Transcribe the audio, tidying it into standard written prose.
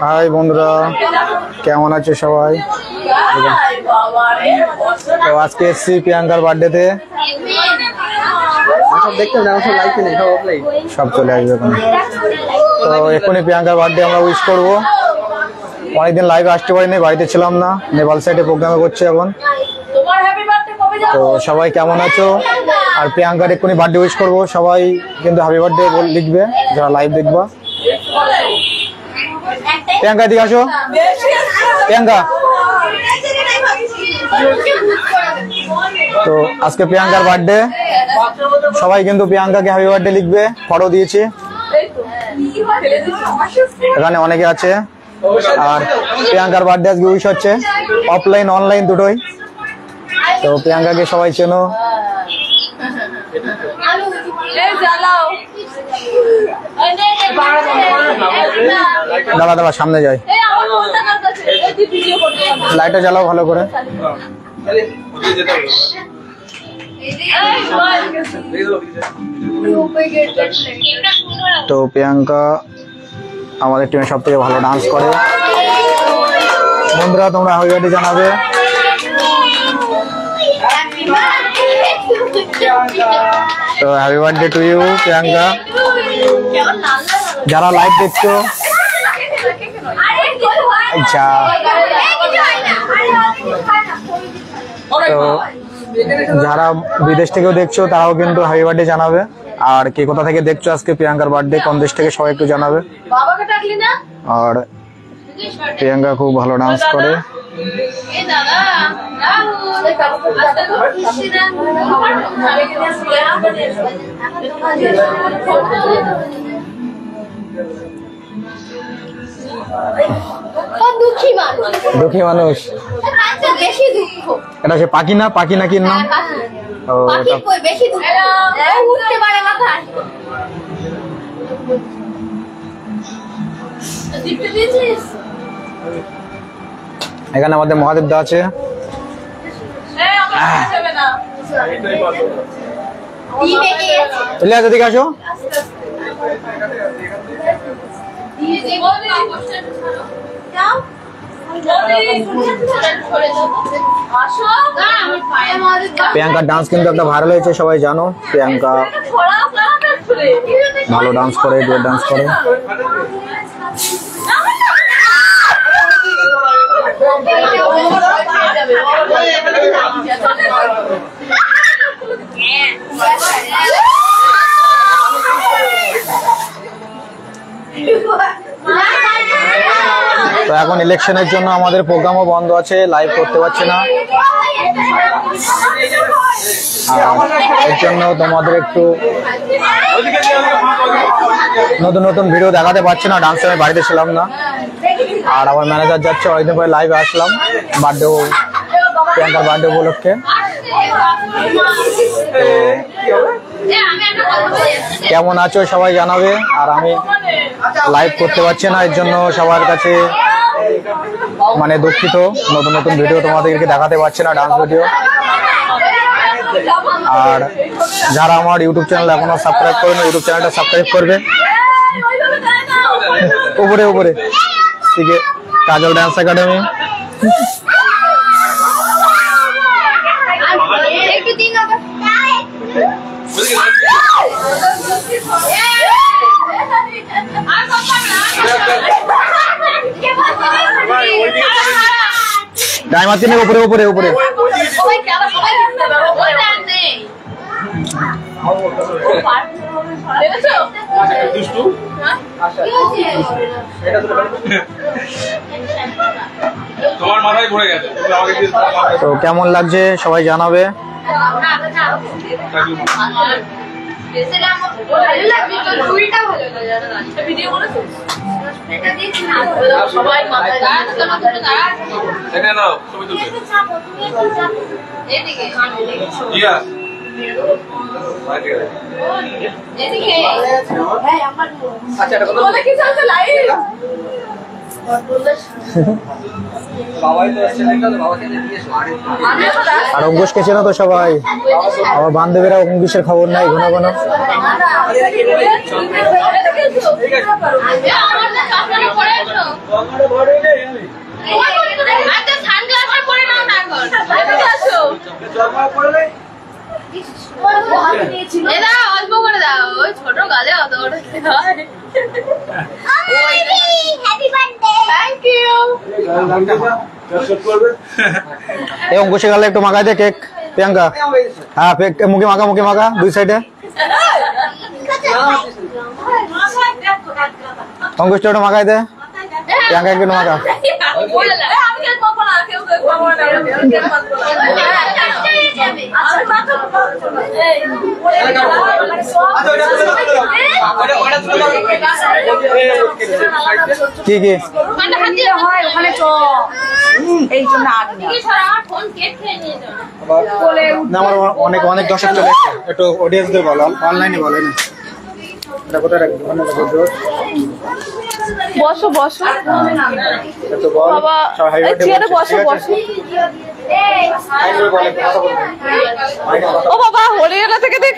High বন্ধুরা, কেমন আছে সবাই? তো আজকে এসছি প্রিয়াঙ্কার বার্থডেতে। সব চলে আসবে এখন। তো এখনই প্রিয়াঙ্কার বার্থডে আমরা উইশ করবো। অনেকদিন লাইভে আসতে পারিনি, বাড়িতে ছিলাম না, নেপাল সাইডে প্রোগ্রামে করছি এখন। তো সবাই কেমন আছো? আর প্রিয়াঙ্কার এক্ষুনি বার্থডে উইশ করবো। সবাই কিন্তু হ্যাপি বার্থডে লিখবে যারা লাইভ দেখবা। প্রিয়াঙ্কা এদিকে আসো। প্রিয়াঙ্কা, তো আজকে প্রিয়াঙ্কার বার্থডে, সবাই কিন্তু প্রিয়াঙ্কাকে হ্যাপি বার্থডে লিখবে। ফটো দিয়েছি, এখানে অনেকে আছে। আর প্রিয়াঙ্কার বার্থডে আজকে উইশ হচ্ছে অফলাইন অনলাইন দুটোই। তো প্রিয়াঙ্কাকে সবাই চেনো। দাঁড়া দাঁড়া, সামনে যাই, লাইটটা জ্বালাও ভালো করে। তো প্রিয়াঙ্কা আমাদের টিমে সব থেকে ভালো ডান্স করে। বন্ধুরা তোমরা হ্যাপি বার্থডে জানাবে। তো happy birthday to you Priyanka. যারা লাইভ দেখছো, আচ্ছা, তো যারা বিদেশ থেকেও দেখছো তারাও কিন্তু হ্যাপি বার্থডে জানাবে। আর কে কোথা থেকে দেখছো আজকে প্রিয়াঙ্কার বার্থডে, কোন দেশ থেকে, সবাই একটু জানাবে। আর প্রিয়াঙ্কা খুব ভালো ডান্স করে। দুঃখী মানুষ, এটা সে পাখি না? পাখি নাকি নাম? এখানে আমাদের মহাদেব দা আছে। এদিকে আসো। প্রিয়াঙ্কার ডান্স কিন্তু একটা ভাইরাল হয়েছে, সবাই জানো। প্রিয়াঙ্কা ভালো ডান্স করে, ডুয়েট ডান্স করে। তো এখন ইলেকশনের জন্য আমাদের প্রোগ্রামও বন্ধ আছে, লাইভ করতে পারছি না। এর জন্য তোমাদের একটু নতুন নতুন ভিডিও দেখাতে পারছি না। ডান্সে আমি বাড়িতে ছিলাম না। আর আমার ম্যানেজার যাচ্ছে, অনেকদিন পরে লাইভে আসলাম বার্থডে, প্রিয়াঙ্কার বার্থডে উপলক্ষে। কেমন আছো সবাই জানাবে। আর আমি লাইভ করতে পারছি না, এর জন্য সবার কাছে মানে দুঃখিত। নতুন নতুন ভিডিও তোমাদেরকে দেখাতে পারছি না, ডান্স ভিডিও। আর যারা আমার ইউটিউব চ্যানেল এখনো সাবস্ক্রাইব করেনি, ইউটিউব চ্যানেলটা সাবস্ক্রাইব করবে। উপরে উপরে ঠিক কাজল ডান্স একাডেমি। উপরে উপরে উপরে তো কেমন লাগছে সবাই জানাবে। আর অঙ্কুশকে চেনো তো সবাই, আমার বান্ধবীরা অঙ্কুশের খবর নাই ঘন ঘন। অল্প করে দাও, ওই ছোট গালে অত করে অঙ্কুশের গালে একটু মাখাই দে কেক প্রিয়াঙ্কা। হ্যাঁ মুখে মাখা, মুখে মাখা দুই সাইডে। অঙ্কুশটা একটু মাখাই দে, প্রিয়াঙ্কা একটু মাখা। কি কি আমার অনেক অনেক দর্শক চলে এসছে, একটু অডিয়েন্সদের বলো, অনলাইনে বলো না এটা কোথায় রাখবো। বসো বসো বাবা, বসো বসো। ও বাবা, হরিয়ানা থেকে দেখ।